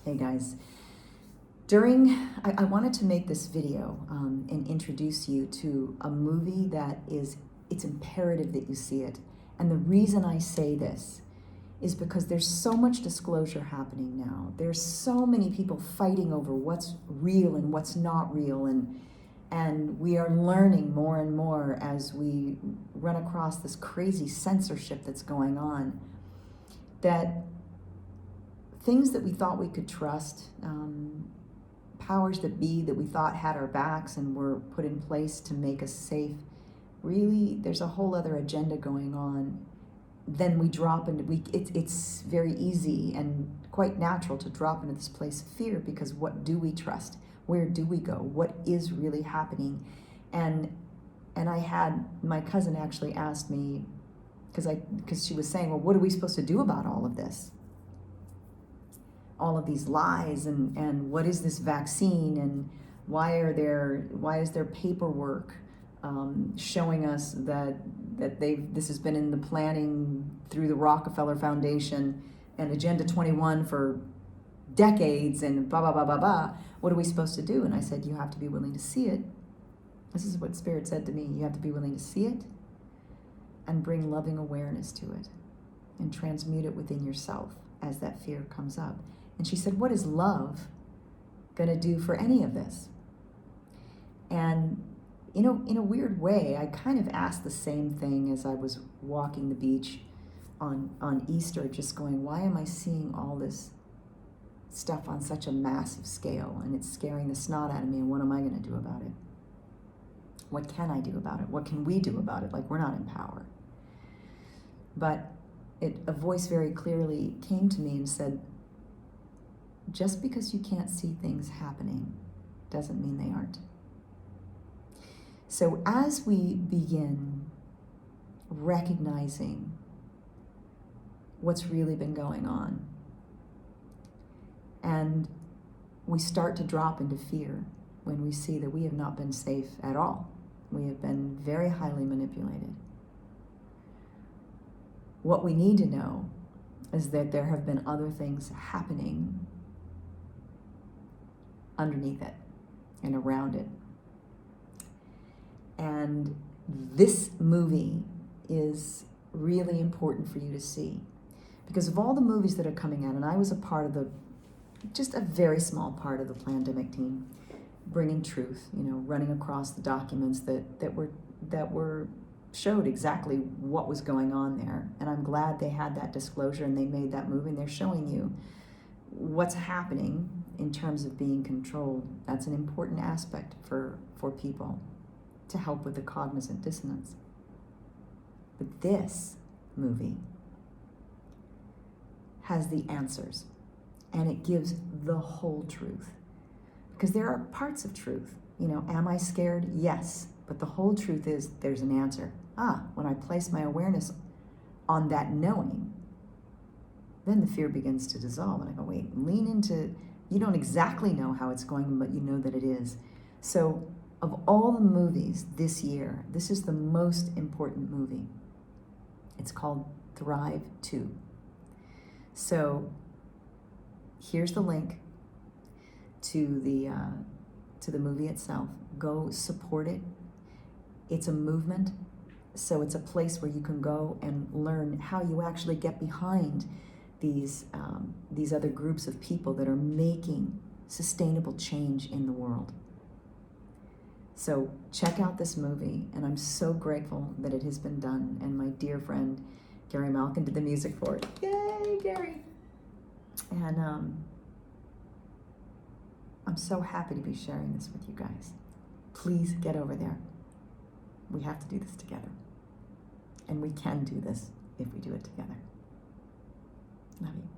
Hey guys, I wanted to make this video and introduce you to a movie that it's imperative that you see it. And the reason I say this is because there's so much disclosure happening now. There's so many people fighting over what's real and what's not real, and we are learning more and more as we run across this crazy censorship that's going on, that things that we thought we could trust, powers that be that we thought had our backs and were put in place to make us safe, really there's a whole other agenda going on. Then we drop into, it's very easy and quite natural to drop into this place of fear, because what do we trust? Where do we go? What is really happening? And I had, my cousin actually asked me, because she was saying, well, what are we supposed to do about all of this? All of these lies, and what is this vaccine, and why is there paperwork showing us that this has been in the planning through the Rockefeller Foundation and Agenda 21 for decades, and blah, blah, blah, blah, blah. What are we supposed to do? And I said, you have to be willing to see it. This is what Spirit said to me. You have to be willing to see it and bring loving awareness to it and transmute it within yourself as that fear comes up. And she said, what is love going to do for any of this? And in a weird way, I kind of asked the same thing as I was walking the beach on Easter, just going, why am I seeing all this stuff on such a massive scale? And it's scaring the snot out of me, and what am I going to do about it? What can I do about it? What can we do about it? Like, we're not in power. But a voice very clearly came to me and said, just because you can't see things happening doesn't mean they aren't. So as we begin recognizing what's really been going on, and we start to drop into fear when we see that we have not been safe at all, we have been very highly manipulated. What we need to know is that there have been other things happening underneath it and around it. And this movie is really important for you to see, because of all the movies that are coming out, and I was a part of just a very small part of the pandemic team, bringing truth, running across the documents that were showed exactly what was going on there. And I'm glad they had that disclosure and they made that movie, and they're showing you what's happening in terms of being controlled. That's an important aspect for people to help with the cognizant dissonance. But this movie has the answers, and it gives the whole truth. Because there are parts of truth. Am I scared? Yes. But the whole truth is there's an answer. When I place my awareness on that knowing, then the fear begins to dissolve. And I go, wait, lean into, you don't exactly know how it's going, but you know that it is. So of all the movies this year, this is the most important movie. It's called Thrive 2. So here's the link to the movie itself. Go support it. It's a movement, so it's a place where you can go and learn how you actually get behind these other groups of people that are making sustainable change in the world. So check out this movie, and I'm so grateful that it has been done. And my dear friend Gary Malkin did the music for it. Yay, Gary! And I'm so happy to be sharing this with you guys. Please get over there. We have to do this together. And we can do this if we do it together. Love you.